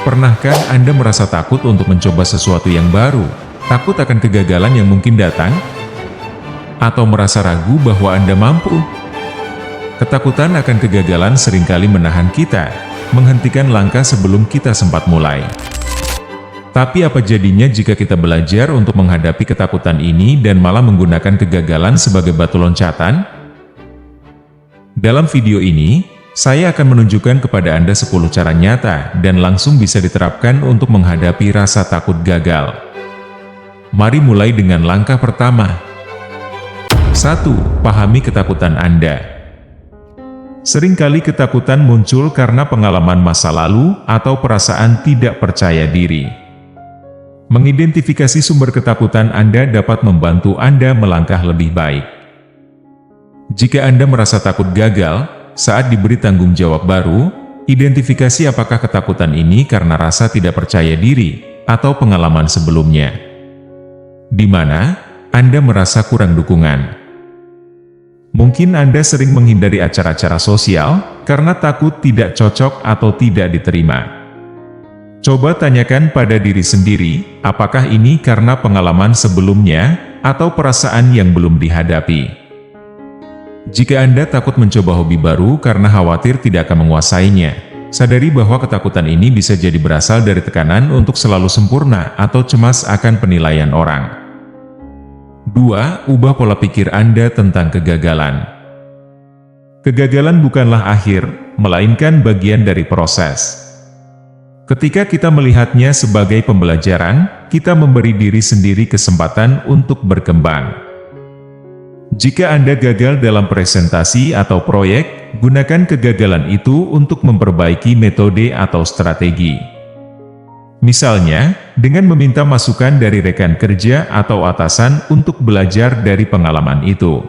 Pernahkah Anda merasa takut untuk mencoba sesuatu yang baru? Takut akan kegagalan yang mungkin datang? Atau merasa ragu bahwa Anda mampu? Ketakutan akan kegagalan seringkali menahan kita, menghentikan langkah sebelum kita sempat mulai. Tapi apa jadinya jika kita belajar untuk menghadapi ketakutan ini dan malah menggunakan kegagalan sebagai batu loncatan? Dalam video ini, saya akan menunjukkan kepada Anda 10 cara nyata dan langsung bisa diterapkan untuk menghadapi rasa takut gagal. Mari mulai dengan langkah pertama. 1. Pahami ketakutan Anda. Seringkali ketakutan muncul karena pengalaman masa lalu atau perasaan tidak percaya diri. Mengidentifikasi sumber ketakutan Anda dapat membantu Anda melangkah lebih baik. Jika Anda merasa takut gagal, saat diberi tanggung jawab baru, identifikasi apakah ketakutan ini karena rasa tidak percaya diri atau pengalaman sebelumnya. Di mana Anda merasa kurang dukungan. Mungkin Anda sering menghindari acara-acara sosial karena takut tidak cocok atau tidak diterima. Coba tanyakan pada diri sendiri, apakah ini karena pengalaman sebelumnya atau perasaan yang belum dihadapi. Jika Anda takut mencoba hobi baru karena khawatir tidak akan menguasainya, sadari bahwa ketakutan ini bisa jadi berasal dari tekanan untuk selalu sempurna atau cemas akan penilaian orang. 2. Ubah pola pikir Anda tentang kegagalan. Kegagalan bukanlah akhir, melainkan bagian dari proses. Ketika kita melihatnya sebagai pembelajaran, kita memberi diri sendiri kesempatan untuk berkembang. Jika Anda gagal dalam presentasi atau proyek, gunakan kegagalan itu untuk memperbaiki metode atau strategi. Misalnya, dengan meminta masukan dari rekan kerja atau atasan untuk belajar dari pengalaman itu.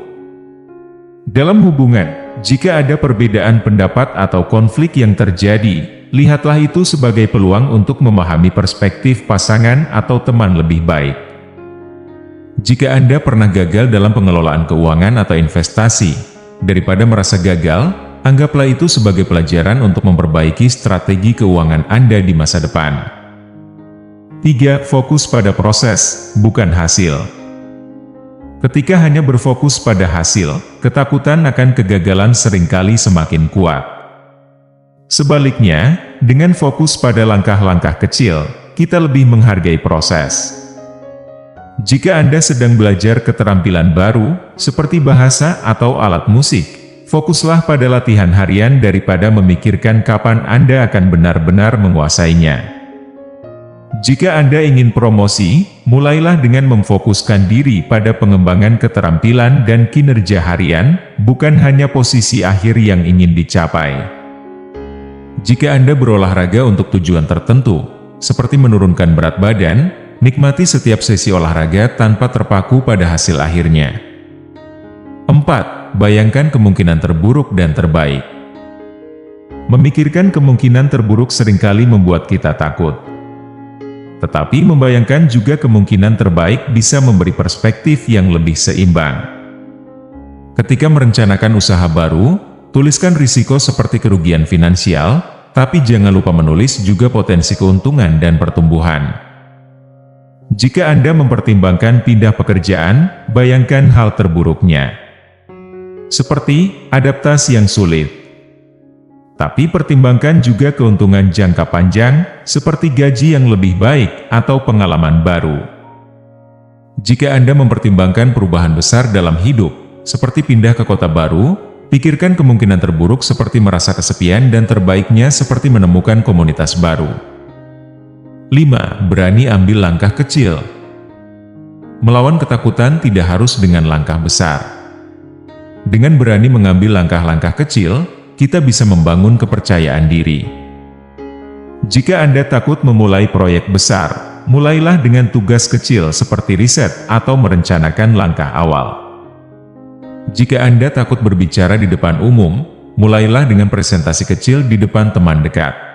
Dalam hubungan, jika ada perbedaan pendapat atau konflik yang terjadi, lihatlah itu sebagai peluang untuk memahami perspektif pasangan atau teman lebih baik. Jika Anda pernah gagal dalam pengelolaan keuangan atau investasi, daripada merasa gagal, anggaplah itu sebagai pelajaran untuk memperbaiki strategi keuangan Anda di masa depan. 3. Fokus pada proses, bukan hasil. Ketika hanya berfokus pada hasil, ketakutan akan kegagalan seringkali semakin kuat. Sebaliknya, dengan fokus pada langkah-langkah kecil, kita lebih menghargai proses. Jika Anda sedang belajar keterampilan baru, seperti bahasa atau alat musik, fokuslah pada latihan harian daripada memikirkan kapan Anda akan benar-benar menguasainya. Jika Anda ingin promosi, mulailah dengan memfokuskan diri pada pengembangan keterampilan dan kinerja harian, bukan hanya posisi akhir yang ingin dicapai. Jika Anda berolahraga untuk tujuan tertentu, seperti menurunkan berat badan, nikmati setiap sesi olahraga tanpa terpaku pada hasil akhirnya. 4. Bayangkan kemungkinan terburuk dan terbaik. Memikirkan kemungkinan terburuk seringkali membuat kita takut. Tetapi membayangkan juga kemungkinan terbaik bisa memberi perspektif yang lebih seimbang. Ketika merencanakan usaha baru, tuliskan risiko seperti kerugian finansial, tapi jangan lupa menulis juga potensi keuntungan dan pertumbuhan. Jika Anda mempertimbangkan pindah pekerjaan, bayangkan hal terburuknya. Seperti adaptasi yang sulit. Tapi pertimbangkan juga keuntungan jangka panjang, seperti gaji yang lebih baik atau pengalaman baru. Jika Anda mempertimbangkan perubahan besar dalam hidup, seperti pindah ke kota baru, pikirkan kemungkinan terburuk seperti merasa kesepian dan terbaiknya seperti menemukan komunitas baru. 5. Berani ambil langkah kecil. Melawan ketakutan tidak harus dengan langkah besar. Dengan berani mengambil langkah-langkah kecil, kita bisa membangun kepercayaan diri. Jika Anda takut memulai proyek besar, mulailah dengan tugas kecil seperti riset atau merencanakan langkah awal. Jika Anda takut berbicara di depan umum, mulailah dengan presentasi kecil di depan teman dekat.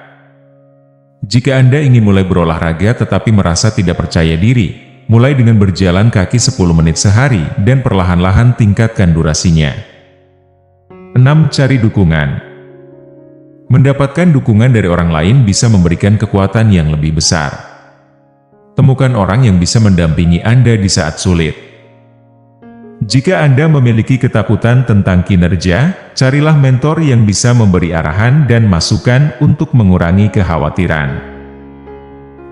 Jika Anda ingin mulai berolahraga tetapi merasa tidak percaya diri, mulai dengan berjalan kaki 10 menit sehari dan perlahan-lahan tingkatkan durasinya. 6. Cari dukungan. Mendapatkan dukungan dari orang lain bisa memberikan kekuatan yang lebih besar. Temukan orang yang bisa mendampingi Anda di saat sulit. Jika Anda memiliki ketakutan tentang kinerja, carilah mentor yang bisa memberi arahan dan masukan untuk mengurangi kekhawatiran.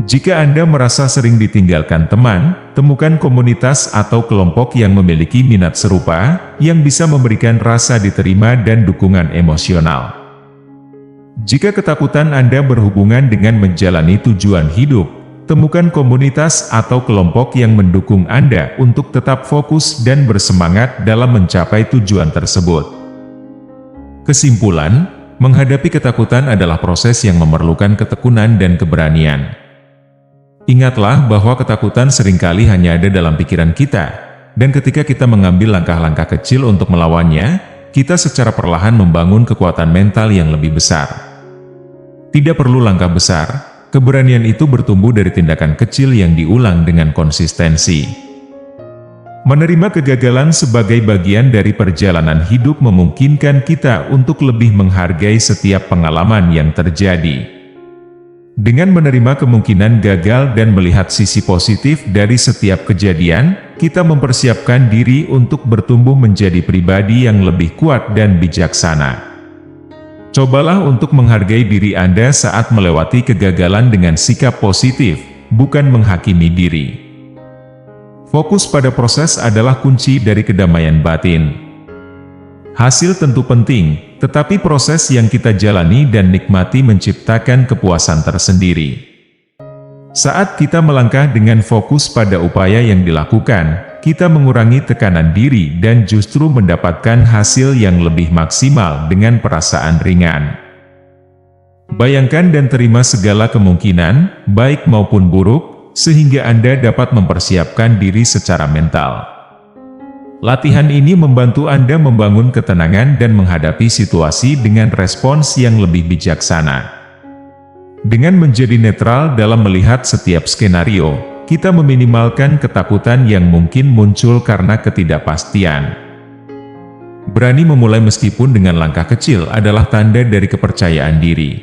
Jika Anda merasa sering ditinggalkan teman, temukan komunitas atau kelompok yang memiliki minat serupa, yang bisa memberikan rasa diterima dan dukungan emosional. Jika ketakutan Anda berhubungan dengan menjalani tujuan hidup, temukan komunitas atau kelompok yang mendukung Anda untuk tetap fokus dan bersemangat dalam mencapai tujuan tersebut. Kesimpulan, menghadapi ketakutan adalah proses yang memerlukan ketekunan dan keberanian. Ingatlah bahwa ketakutan seringkali hanya ada dalam pikiran kita, dan ketika kita mengambil langkah-langkah kecil untuk melawannya, kita secara perlahan membangun kekuatan mental yang lebih besar. Tidak perlu langkah besar, keberanian itu bertumbuh dari tindakan kecil yang diulang dengan konsistensi. Menerima kegagalan sebagai bagian dari perjalanan hidup memungkinkan kita untuk lebih menghargai setiap pengalaman yang terjadi. Dengan menerima kemungkinan gagal dan melihat sisi positif dari setiap kejadian, kita mempersiapkan diri untuk bertumbuh menjadi pribadi yang lebih kuat dan bijaksana. Cobalah untuk menghargai diri Anda saat melewati kegagalan dengan sikap positif, bukan menghakimi diri. Fokus pada proses adalah kunci dari kedamaian batin. Hasil tentu penting, tetapi proses yang kita jalani dan nikmati menciptakan kepuasan tersendiri. Saat kita melangkah dengan fokus pada upaya yang dilakukan, kita mengurangi tekanan diri dan justru mendapatkan hasil yang lebih maksimal dengan perasaan ringan. Bayangkan dan terima segala kemungkinan, baik maupun buruk, sehingga Anda dapat mempersiapkan diri secara mental. Latihan ini membantu Anda membangun ketenangan dan menghadapi situasi dengan respons yang lebih bijaksana. Dengan menjadi netral dalam melihat setiap skenario, kita meminimalkan ketakutan yang mungkin muncul karena ketidakpastian. Berani memulai meskipun dengan langkah kecil adalah tanda dari kepercayaan diri.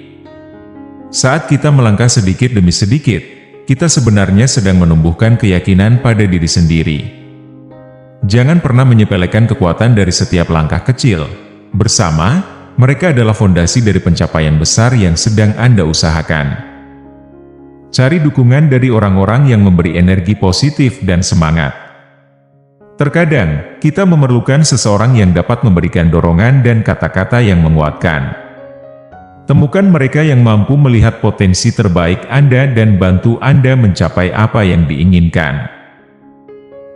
Saat kita melangkah sedikit demi sedikit, kita sebenarnya sedang menumbuhkan keyakinan pada diri sendiri. Jangan pernah menyepelekan kekuatan dari setiap langkah kecil. Bersama, mereka adalah fondasi dari pencapaian besar yang sedang Anda usahakan. Cari dukungan dari orang-orang yang memberi energi positif dan semangat. Terkadang, kita memerlukan seseorang yang dapat memberikan dorongan dan kata-kata yang menguatkan. Temukan mereka yang mampu melihat potensi terbaik Anda dan bantu Anda mencapai apa yang diinginkan.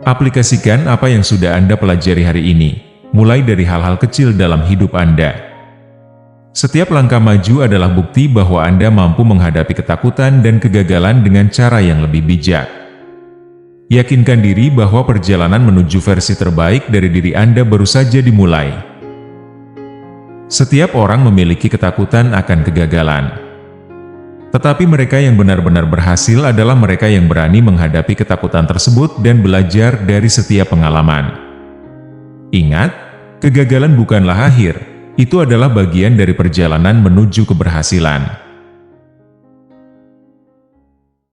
Aplikasikan apa yang sudah Anda pelajari hari ini, mulai dari hal-hal kecil dalam hidup Anda. Setiap langkah maju adalah bukti bahwa Anda mampu menghadapi ketakutan dan kegagalan dengan cara yang lebih bijak. Yakinkan diri bahwa perjalanan menuju versi terbaik dari diri Anda baru saja dimulai. Setiap orang memiliki ketakutan akan kegagalan. Tetapi mereka yang benar-benar berhasil adalah mereka yang berani menghadapi ketakutan tersebut dan belajar dari setiap pengalaman. Ingat, kegagalan bukanlah akhir, itu adalah bagian dari perjalanan menuju keberhasilan.